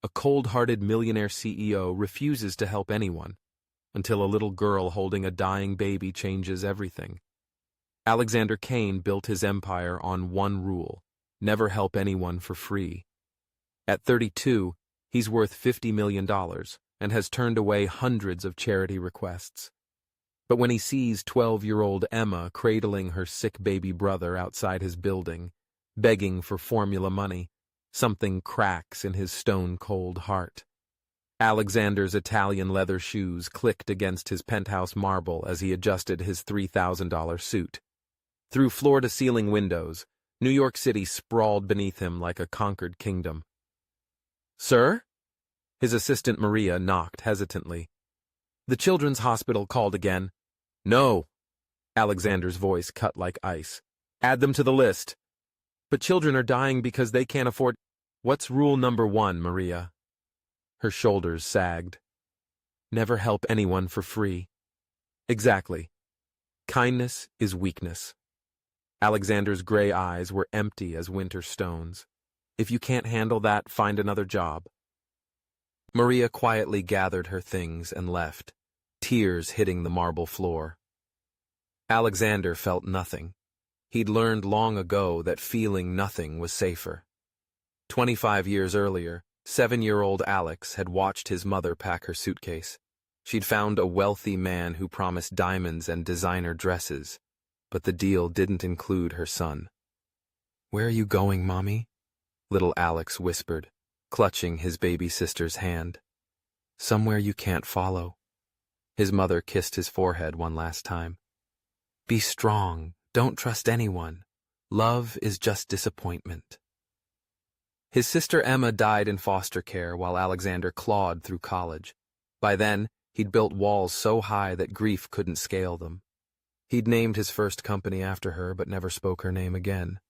A cold-hearted millionaire CEO refuses to help anyone, until a little girl holding a dying baby changes everything. Alexander Kane built his empire on one rule: never help anyone for free. At 32, he's worth $50 million and has turned away hundreds of charity requests. But when he sees 12-year-old Emma cradling her sick baby brother outside his building, begging for formula money, something cracks in his stone-cold heart. Alexander's Italian leather shoes clicked against his penthouse marble as he adjusted his $3,000 suit. Through floor-to-ceiling windows, New York City sprawled beneath him like a conquered kingdom. "Sir?" His assistant Maria knocked hesitantly. "The Children's Hospital called again." "No." Alexander's voice cut like ice. "Add them to the list." "But children are dying because they can't afford—" "What's rule number 1, Maria?" Her shoulders sagged. "Never help anyone for free." "Exactly. Kindness is weakness." Alexander's gray eyes were empty as winter stones. "If you can't handle that, find another job." Maria quietly gathered her things and left, tears hitting the marble floor. Alexander felt nothing. He'd learned long ago that feeling nothing was safer. 25 years earlier, 7-year-old Alex had watched his mother pack her suitcase. She'd found a wealthy man who promised diamonds and designer dresses, but the deal didn't include her son. "Where are you going, Mommy?" little Alex whispered, clutching his baby sister's hand. "Somewhere you can't follow." His mother kissed his forehead one last time. "Be strong. Don't trust anyone. Love is just disappointment." His sister Emma died in foster care while Alexander clawed through college. By then, he'd built walls so high that grief couldn't scale them. He'd named his first company after her but never spoke her name again.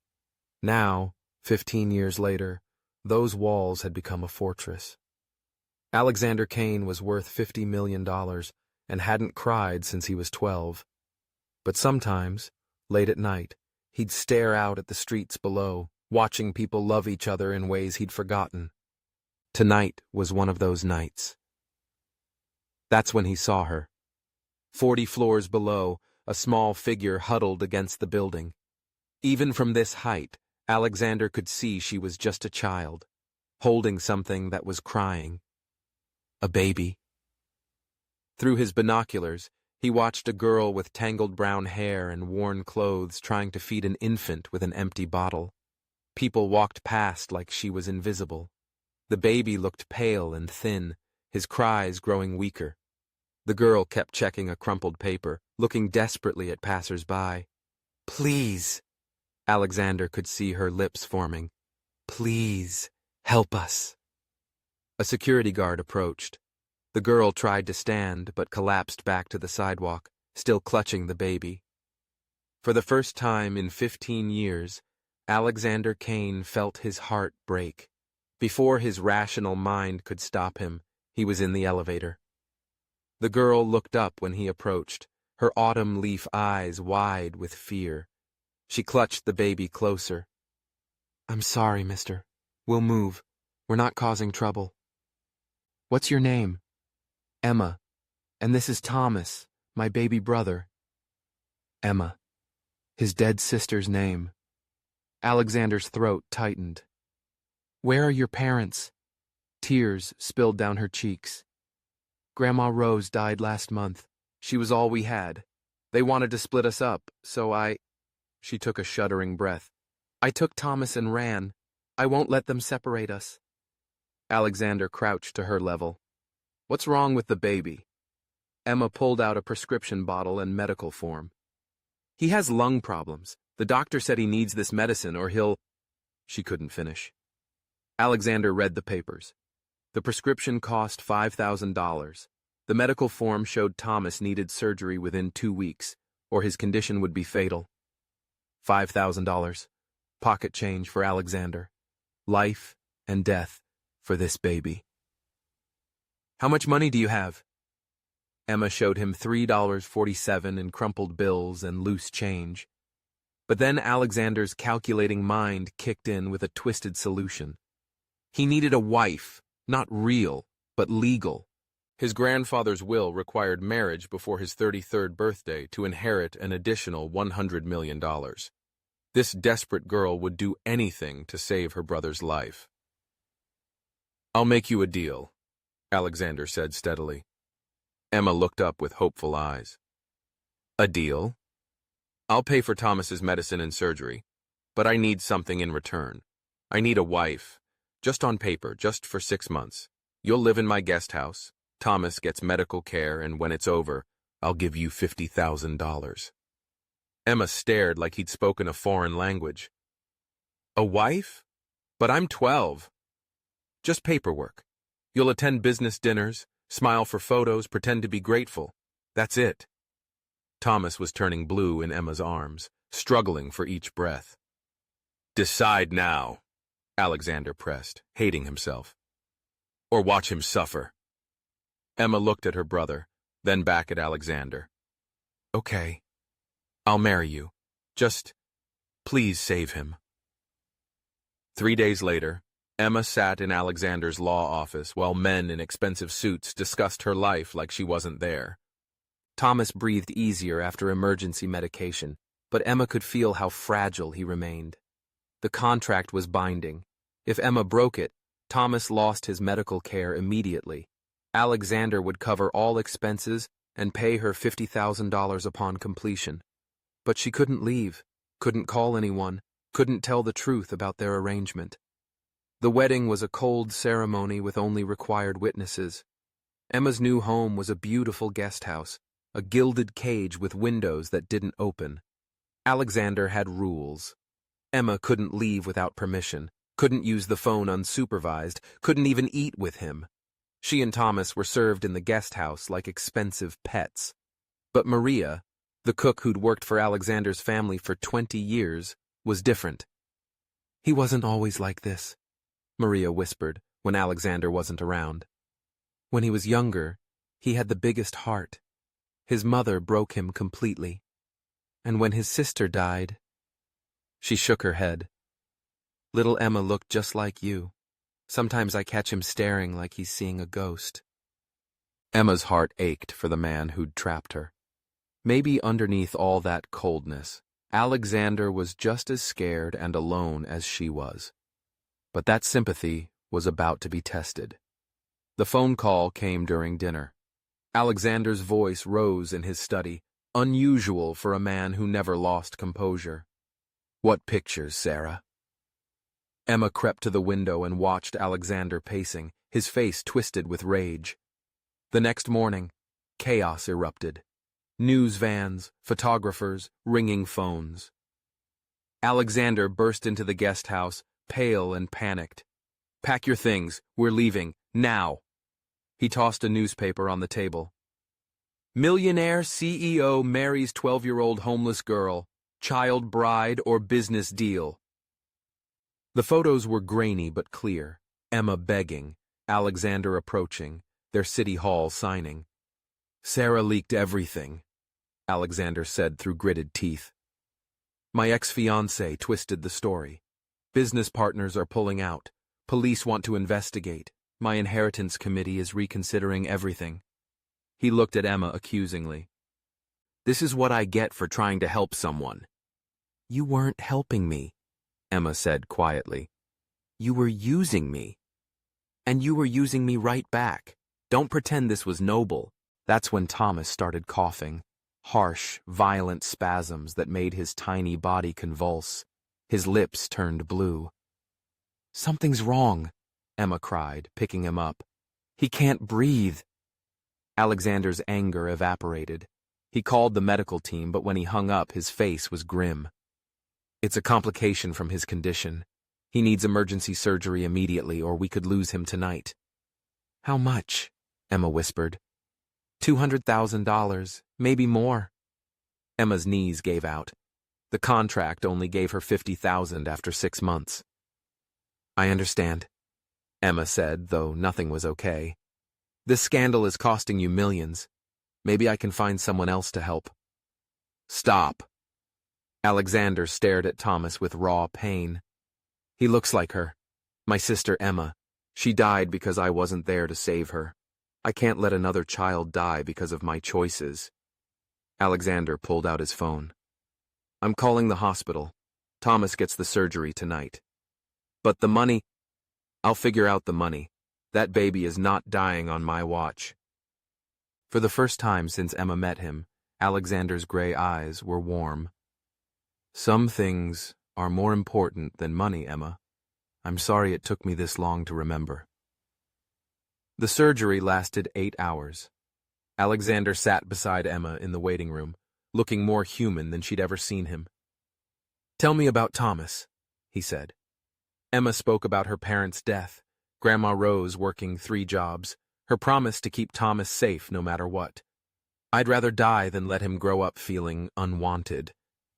Now, 15 years later, those walls had become a fortress. Alexander Kane was worth $50 million and hadn't cried since he was 12. But sometimes, late at night, he'd stare out at the streets below, watching people love each other in ways he'd forgotten. Tonight was one of those nights. That's when he saw her. 40 floors below, a small figure huddled against the building. Even from this height, Alexander could see she was just a child, holding something that was crying. A baby. Through his binoculars, he watched a girl with tangled brown hair and worn clothes trying to feed an infant with an empty bottle. People walked past like she was invisible. The baby looked pale and thin, his cries growing weaker. The girl kept checking a crumpled paper, looking desperately at passers-by. "Please." Alexander could see her lips forming. "Please, help us." A security guard approached. The girl tried to stand, but collapsed back to the sidewalk, still clutching the baby. For the first time in 15 years, Alexander Kane felt his heart break. Before his rational mind could stop him, he was in the elevator. The girl looked up when he approached, her autumn leaf eyes wide with fear. She clutched the baby closer. "I'm sorry, mister. We'll move. We're not causing trouble." "What's your name?" "Emma. And this is Thomas, my baby brother." Emma. His dead sister's name. Alexander's throat tightened. "Where are your parents?" Tears spilled down her cheeks. "Grandma Rose died last month. She was all we had. They wanted to split us up, so She took a shuddering breath. "I took Thomas and ran. I won't let them separate us." Alexander crouched to her level. "What's wrong with the baby?" Emma pulled out a prescription bottle and medical form. "He has lung problems. The doctor said he needs this medicine or he'll—" She couldn't finish. Alexander read the papers. The prescription cost $5,000. The medical form showed Thomas needed surgery within 2 weeks, or his condition would be fatal. $5,000. Pocket change for Alexander. Life and death for this baby. "How much money do you have?" Emma showed him $3.47 in crumpled bills and loose change. But then Alexander's calculating mind kicked in with a twisted solution. He needed a wife, Not real, but legal. His grandfather's will required marriage before his 33rd birthday to inherit an additional $100 million. This desperate girl would do anything to save her brother's life. "I'll make you a deal," Alexander said steadily. Emma looked up with hopeful eyes. "A deal? I'll pay for Thomas's medicine and surgery, but I need something in return. I need a wife, just on paper, just for 6 months. You'll live in my guest house. Thomas gets medical care, and when it's over, I'll give you $50,000. Emma stared like he'd spoken a foreign language. "A wife? But I'm 12. Just paperwork. You'll attend business dinners, smile for photos, pretend to be grateful. That's it." Thomas was turning blue in Emma's arms, struggling for each breath. "Decide now," Alexander pressed, hating himself. "Or watch him suffer." Emma looked at her brother, then back at Alexander. "Okay, I'll marry you. Just, please save him." 3 days later, Emma sat in Alexander's law office while men in expensive suits discussed her life like she wasn't there. Thomas breathed easier after emergency medication, but Emma could feel how fragile he remained. The contract was binding. If Emma broke it, Thomas lost his medical care immediately. Alexander would cover all expenses and pay her $50,000 upon completion. But she couldn't leave, couldn't call anyone, couldn't tell the truth about their arrangement. The wedding was a cold ceremony with only required witnesses. Emma's new home was a beautiful guest house, a gilded cage with windows that didn't open. Alexander had rules. Emma couldn't leave without permission, couldn't use the phone unsupervised, couldn't even eat with him. She and Thomas were served in the guest house like expensive pets. But Maria, the cook who'd worked for Alexander's family for 20 years, was different. "He wasn't always like this," Maria whispered when Alexander wasn't around. "When he was younger, he had the biggest heart. His mother broke him completely. And when his sister died—" She shook her head. "Little Emma looked just like you. Sometimes I catch him staring like he's seeing a ghost." Emma's heart ached for the man who'd trapped her. Maybe underneath all that coldness, Alexander was just as scared and alone as she was. But that sympathy was about to be tested. The phone call came during dinner. Alexander's voice rose in his study, unusual for a man who never lost composure. "What pictures, Sarah?" Emma crept to the window and watched Alexander pacing, his face twisted with rage. The next morning, chaos erupted. News vans, photographers, ringing phones. Alexander burst into the guest house, pale and panicked. "Pack your things. We're leaving. Now." He tossed a newspaper on the table. "Millionaire CEO marries 12-year-old homeless girl. Child bride or business deal." The photos were grainy but clear. Emma begging, Alexander approaching, their city hall signing. "Sarah leaked everything," Alexander said through gritted teeth. "My ex-fiancé twisted the story. Business partners are pulling out. Police want to investigate. My inheritance committee is reconsidering everything." He looked at Emma accusingly. "This is what I get for trying to help someone." "You weren't helping me," Emma said quietly. "You were using me. And you were using me right back. Don't pretend this was noble." That's when Thomas started coughing. Harsh, violent spasms that made his tiny body convulse. His lips turned blue. "Something's wrong," Emma cried, picking him up. "He can't breathe." Alexander's anger evaporated. He called the medical team, but when he hung up, his face was grim. "It's a complication from his condition. He needs emergency surgery immediately, or we could lose him tonight." "How much?" Emma whispered. $200,000, maybe more." Emma's knees gave out. The contract only gave her $50,000 after 6 months. "I understand," Emma said, though nothing was okay. "This scandal is costing you millions. Maybe I can find someone else to help." "Stop." Alexander stared at Thomas with raw pain. "He looks like her. My sister Emma. She died because I wasn't there to save her. I can't let another child die because of my choices. Alexander pulled out his phone. I'm calling the hospital. Thomas gets the surgery tonight. But the money? I'll figure out the money. That baby is not dying on my watch. For the first time since Emma met him, Alexander's gray eyes were warm. Some things are more important than money, Emma. I'm sorry it took me this long to remember. The surgery lasted 8 hours. Alexander sat beside Emma in the waiting room, looking more human than she'd ever seen him. Tell me about Thomas, he said. Emma spoke about her parents' death, Grandma Rose working 3 jobs, her promise to keep Thomas safe no matter what. I'd rather die than let him grow up feeling unwanted,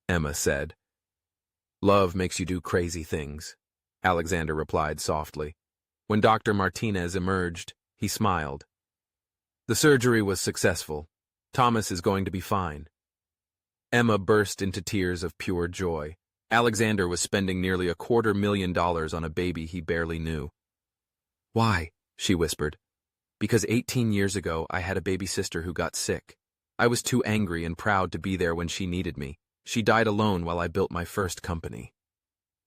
Emma said. Love makes you do crazy things, Alexander replied softly. When Dr. Martinez emerged, he smiled. The surgery was successful. Thomas is going to be fine. Emma burst into tears of pure joy. Alexander was spending nearly $250,000 on a baby he barely knew. Why? She whispered. Because 18 years ago I had a baby sister who got sick. I was too angry and proud to be there when she needed me. She died alone while I built my first company.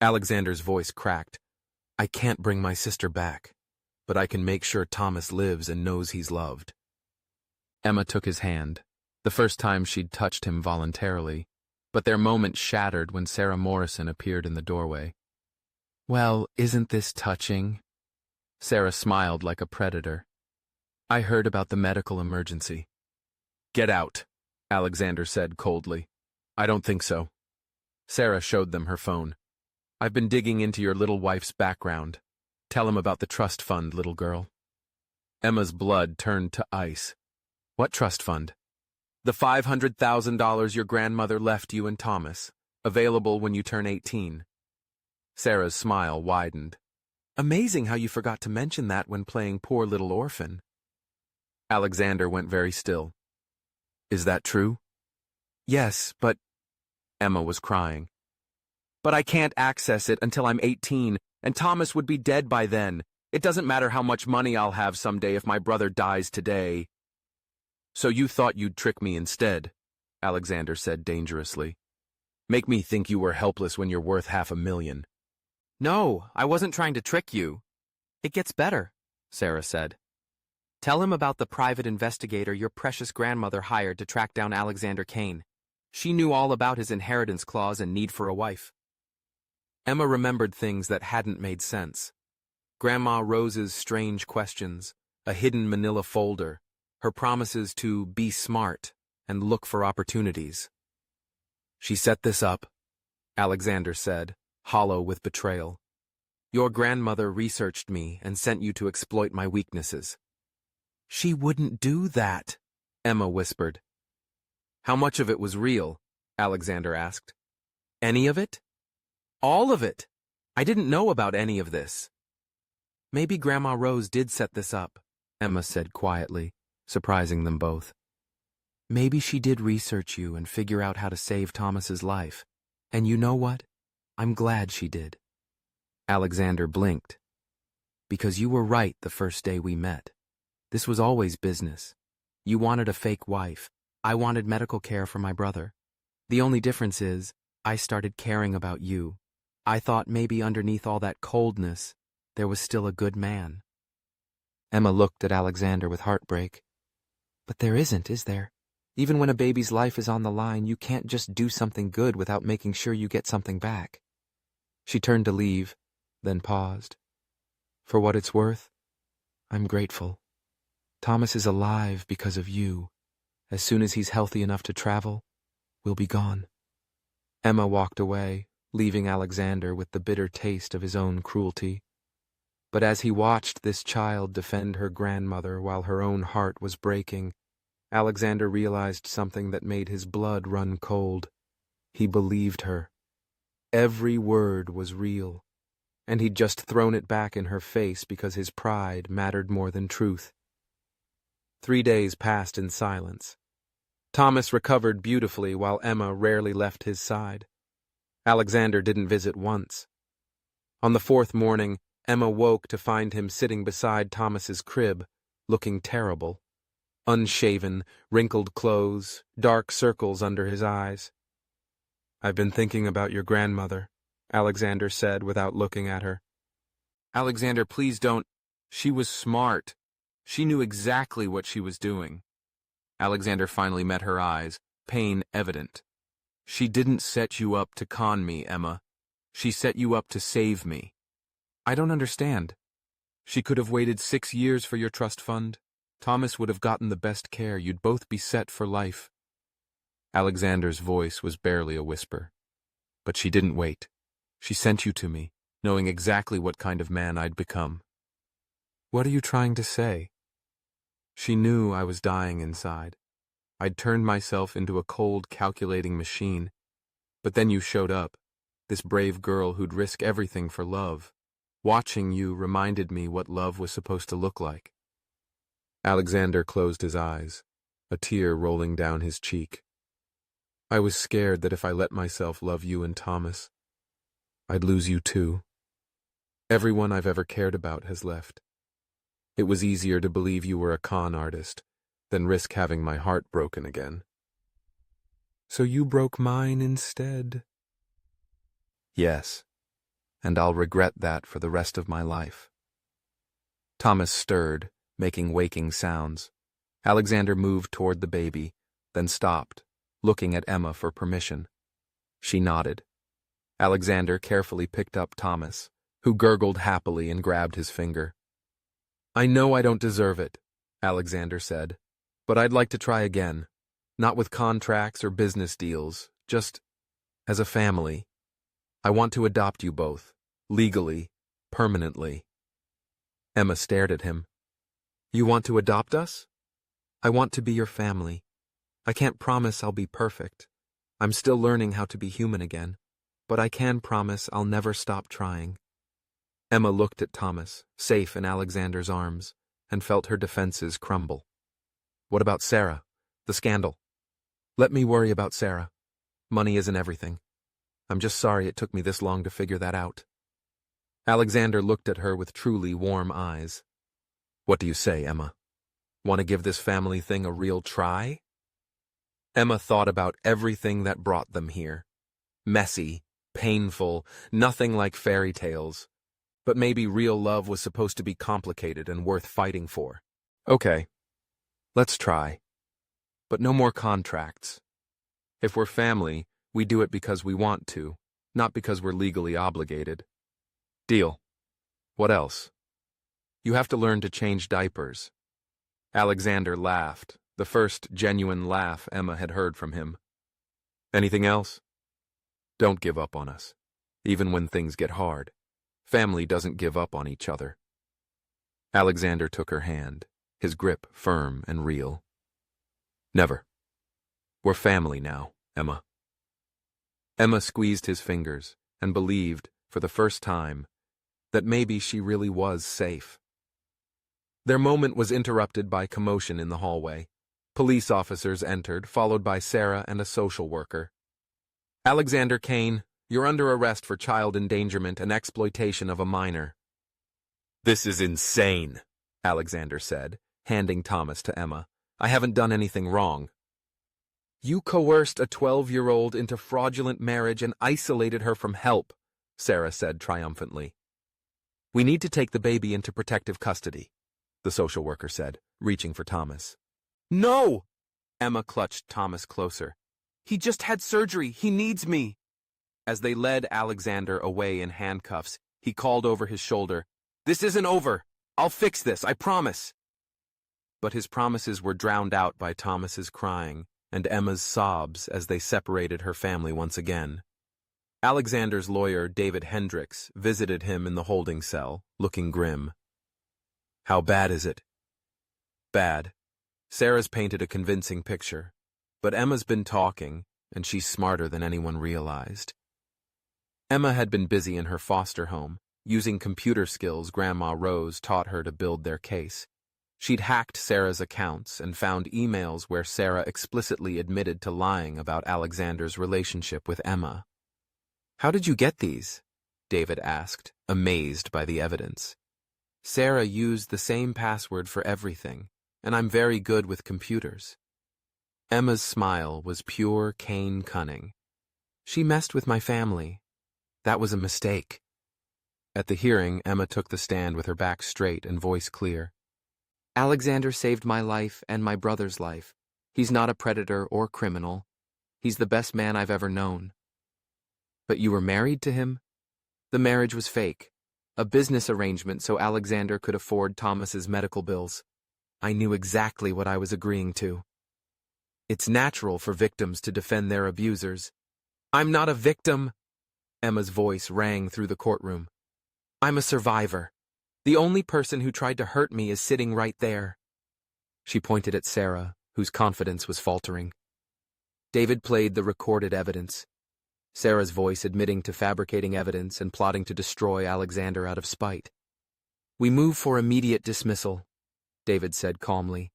Alexander's voice cracked. I can't bring my sister back, but I can make sure Thomas lives and knows he's loved. Emma took his hand, the first time she'd touched him voluntarily, but their moment shattered when Sarah Morrison appeared in the doorway. Well, isn't this touching? Sarah smiled like a predator. I heard about the medical emergency. Get out, Alexander said coldly. I don't think so. Sarah showed them her phone. I've been digging into your little wife's background. Tell him about the trust fund, little girl. Emma's blood turned to ice. What trust fund? The $500,000 your grandmother left you and Thomas, available when you turn 18. Sarah's smile widened. Amazing how you forgot to mention that when playing poor little orphan. Alexander went very still. Is that true? Yes, but... Emma was crying. But I can't access it until I'm 18, and Thomas would be dead by then. It doesn't matter how much money I'll have someday if my brother dies today. So you thought you'd trick me instead, Alexander said dangerously. Make me think you were helpless when you're worth $500,000. No, I wasn't trying to trick you. It gets better, Sarah said. Tell him about the private investigator your precious grandmother hired to track down Alexander Kane. She knew all about his inheritance clause and need for a wife. Emma remembered things that hadn't made sense. Grandma Rose's strange questions, a hidden manila folder, her promises to be smart and look for opportunities. She set this up, Alexander said, hollow with betrayal. Your grandmother researched me and sent you to exploit my weaknesses. She wouldn't do that, Emma whispered. How much of it was real? Alexander asked. Any of it? All of it. I didn't know about any of this. Maybe Grandma Rose did set this up, Emma said quietly, surprising them both. Maybe she did research you and figure out how to save Thomas's life. And you know what? I'm glad she did. Alexander blinked. Because you were right the first day we met. This was always business. You wanted a fake wife. I wanted medical care for my brother. The only difference is, I started caring about you. I thought maybe underneath all that coldness, there was still a good man. Emma looked at Alexander with heartbreak. But there isn't, is there? Even when a baby's life is on the line, you can't just do something good without making sure you get something back. She turned to leave, then paused. For what it's worth, I'm grateful. Thomas is alive because of you. As soon as he's healthy enough to travel, we'll be gone. Emma walked away, leaving Alexander with the bitter taste of his own cruelty. But as he watched this child defend her grandmother while her own heart was breaking, Alexander realized something that made his blood run cold. He believed her. Every word was real, and he'd just thrown it back in her face because his pride mattered more than truth. 3 days passed in silence. Thomas recovered beautifully while Emma rarely left his side. Alexander didn't visit once. On the 4th morning, Emma woke to find him sitting beside Thomas's crib, looking terrible. Unshaven, wrinkled clothes, dark circles under his eyes. "I've been thinking about your grandmother," Alexander said without looking at her. "Alexander, please don't." She was smart. She knew exactly what she was doing. Alexander finally met her eyes, pain evident. "She didn't set you up to con me, Emma. She set you up to save me." "I don't understand." "She could have waited 6 years for your trust fund. Thomas would have gotten the best care. You'd both be set for life." Alexander's voice was barely a whisper. "But she didn't wait. She sent you to me, knowing exactly what kind of man I'd become." "What are you trying to say?" "She knew I was dying inside. I'd turned myself into a cold, calculating machine. But then you showed up, this brave girl who'd risk everything for love. Watching you reminded me what love was supposed to look like." Alexander closed his eyes, a tear rolling down his cheek. "I was scared that if I let myself love you and Thomas, I'd lose you too. Everyone I've ever cared about has left. It was easier to believe you were a con artist than risk having my heart broken again." "So you broke mine instead." "Yes, and I'll regret that for the rest of my life." Thomas stirred, making waking sounds. Alexander moved toward the baby, then stopped, looking at Emma for permission. She nodded. Alexander carefully picked up Thomas, who gurgled happily and grabbed his finger. "I know I don't deserve it," Alexander said, "but I'd like to try again. Not with contracts or business deals, just as a family. I want to adopt you both, legally, permanently." Emma stared at him. "You want to adopt us?" "I want to be your family. I can't promise I'll be perfect. I'm still learning how to be human again, but I can promise I'll never stop trying." Emma looked at Thomas, safe in Alexander's arms, and felt her defenses crumble. "What about Sarah? The scandal?" "Let me worry about Sarah. Money isn't everything. I'm just sorry it took me this long to figure that out." Alexander looked at her with truly warm eyes. "What do you say, Emma? Want to give this family thing a real try?" Emma thought about everything that brought them here. Messy, painful, nothing like fairy tales. But maybe real love was supposed to be complicated and worth fighting for. "Okay, let's try. But no more contracts. If we're family, we do it because we want to, not because we're legally obligated." "Deal. What else?" "You have to learn to change diapers." Alexander laughed, the first genuine laugh Emma had heard from him. "Anything else?" "Don't give up on us, even when things get hard. Family doesn't give up on each other." Alexander took her hand, his grip firm and real. "Never. We're family now, Emma." Emma squeezed his fingers and believed, for the first time, that maybe she really was safe. Their moment was interrupted by commotion in the hallway. Police officers entered, followed by Sarah and a social worker. "Alexander Kane, you're under arrest for child endangerment and exploitation of a minor." "This is insane," Alexander said, handing Thomas to Emma. "I haven't done anything wrong." "You coerced a 12-year-old into fraudulent marriage and isolated her from help," Sarah said triumphantly. "We need to take the baby into protective custody," the social worker said, reaching for Thomas. "No!" Emma clutched Thomas closer. "He just had surgery. He needs me." As they led Alexander away in handcuffs, he called over his shoulder, "This isn't over. I'll fix this, I promise." But his promises were drowned out by Thomas's crying and Emma's sobs as they separated her family once again. Alexander's lawyer, David Hendricks, visited him in the holding cell, looking grim. "How bad is it?" "Bad. Sarah's painted a convincing picture, but Emma's been talking, and she's smarter than anyone realized." Emma had been busy in her foster home, using computer skills Grandma Rose taught her to build their case. She'd hacked Sarah's accounts and found emails where Sarah explicitly admitted to lying about Alexander's relationship with Emma. "How did you get these?" David asked. amazed by the evidence. Sarah used the same password for everything, and I'm very good with computers. Emma's smile was pure Cain cunning. She messed with my family. That was a mistake. At the hearing, Emma took the stand with her back straight and voice clear. Alexander saved my life and my brother's life. He's not a predator or criminal. He's the best man I've ever known. But you were married to him? The marriage was fake. A business arrangement so Alexander could afford Thomas's medical bills. I knew exactly what I was agreeing to. It's natural for victims to defend their abusers. I'm not a victim, Emma's voice rang through the courtroom. I'm a survivor. The only person who tried to hurt me is sitting right there. She pointed at Sarah, whose confidence was faltering. David played the recorded evidence. Sarah's voice admitting to fabricating evidence and plotting to destroy Alexander out of spite. We move for immediate dismissal, David said calmly,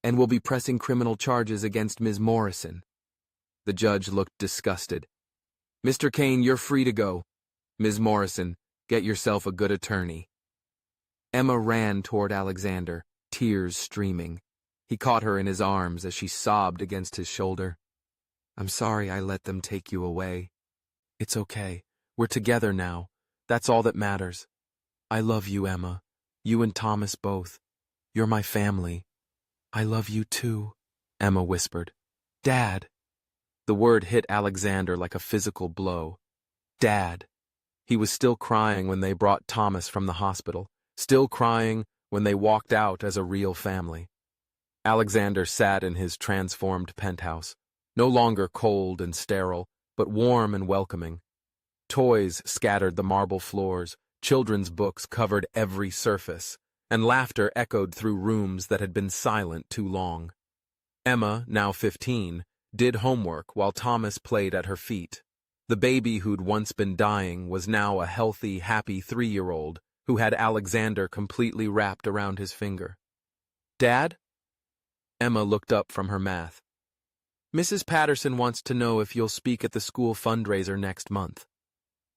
and we'll be pressing criminal charges against Ms. Morrison. The judge looked disgusted. Mr. Cain, you're free to go. Ms. Morrison, get yourself a good attorney. Emma ran toward Alexander, tears streaming. He caught her in his arms as she sobbed against his shoulder. I'm sorry I let them take you away. It's okay. We're together now. That's all that matters. I love you, Emma. You and Thomas both. You're my family. I love you too, Emma whispered. Dad. The word hit Alexander like a physical blow. Dad. He was still crying when they brought Thomas from the hospital, still crying when they walked out as a real family. Alexander sat in his transformed penthouse, no longer cold and sterile, but warm and welcoming. Toys scattered the marble floors, children's books covered every surface, and laughter echoed through rooms that had been silent too long. Emma, now 15, did homework while Thomas played at her feet. The baby who'd once been dying was now a healthy, happy 3-year-old who had Alexander completely wrapped around his finger. Dad? Emma looked up from her math. Mrs. Patterson wants to know if you'll speak at the school fundraiser next month.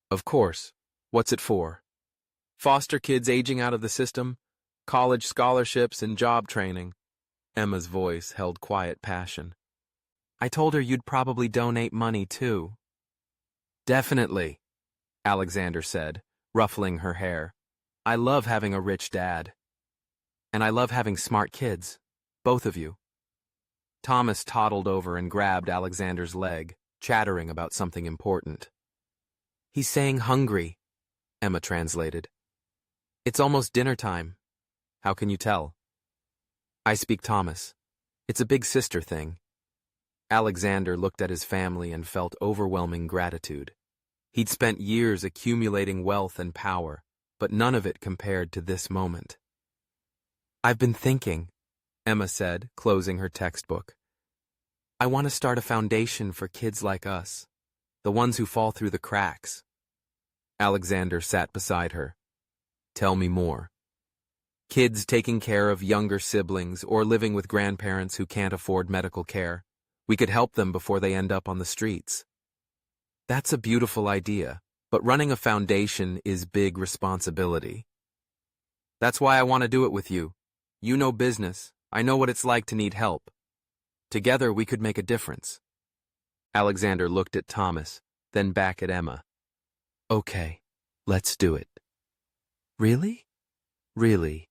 Of course. What's it for? Foster kids aging out of the system, college scholarships, and job training. Emma's voice held quiet passion. I told her you'd probably donate money, too. Definitely, Alexander said, ruffling her hair. I love having a rich dad. And I love having smart kids, both of you. Thomas toddled over and grabbed Alexander's leg, chattering about something important. He's saying hungry, Emma translated. It's almost dinner time. How can you tell? I speak Thomas. It's a big sister thing. Alexander looked at his family and felt overwhelming gratitude. He'd spent years accumulating wealth and power, but none of it compared to this moment. I've been thinking, Emma said, closing her textbook. I want to start a foundation for kids like us, the ones who fall through the cracks. Alexander sat beside her. Tell me more. Kids taking care of younger siblings or living with grandparents who can't afford medical care. We could help them before they end up on the streets. That's a beautiful idea, but running a foundation is big responsibility. That's why I want to do it with you. You know business. I know what it's like to need help. Together we could make a difference. Alexander looked at Thomas, then back at Emma. Okay, let's do it. Really? Really.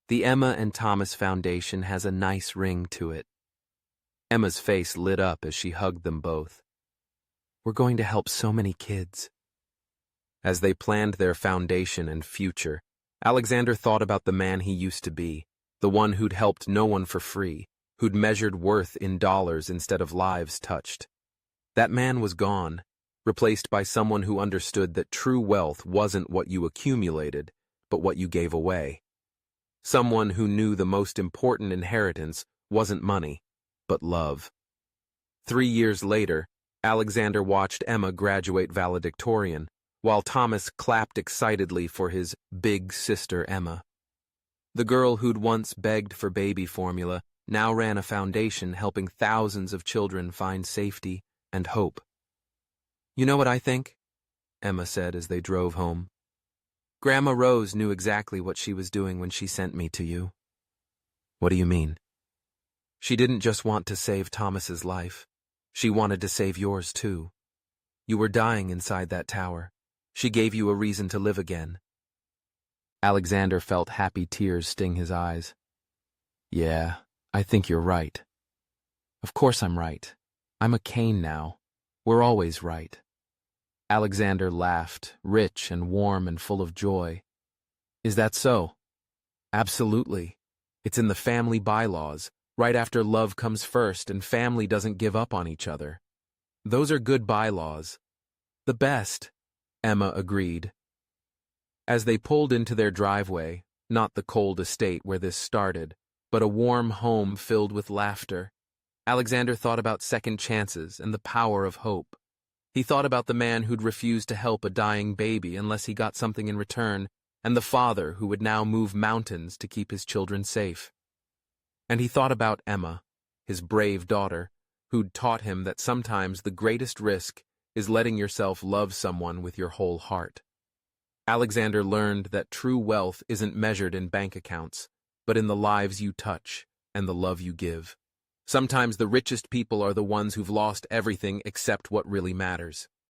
The Emma and Thomas Foundation has a nice ring to it. Emma's face lit up as she hugged them both. We're going to help so many kids. As they planned their foundation and future, Alexander thought about the man he used to be, the one who'd helped no one for free, who'd measured worth in dollars instead of lives touched. That man was gone, replaced by someone who understood that true wealth wasn't what you accumulated, but what you gave away. Someone who knew the most important inheritance wasn't money, but love. 3 years later, Alexander watched Emma graduate valedictorian, while Thomas clapped excitedly for his big sister Emma. The girl who'd once begged for baby formula now ran a foundation helping thousands of children find safety and hope. You know what I think? Emma said as they drove home. Grandma Rose knew exactly what she was doing when she sent me to you. What do you mean? She didn't just want to save Thomas's life. She wanted to save yours too. You were dying inside that tower. She gave you a reason to live again. Alexander felt happy tears sting his eyes. Yeah, I think you're right. Of course I'm right. I'm a Kane now. We're always right. Alexander laughed, rich and warm and full of joy. Is that so? Absolutely. It's in the family bylaws. Right after love comes first and family doesn't give up on each other. Those are good bylaws. The best, Emma agreed. As they pulled into their driveway, not the cold estate where this started, but a warm home filled with laughter, Alexander thought about second chances and the power of hope. He thought about the man who'd refused to help a dying baby unless he got something in return, and the father who would now move mountains to keep his children safe. And he thought about Emma, his brave daughter, who'd taught him that sometimes the greatest risk is letting yourself love someone with your whole heart. Alexander learned that true wealth isn't measured in bank accounts, but in the lives you touch and the love you give. Sometimes the richest people are the ones who've lost everything except what really matters.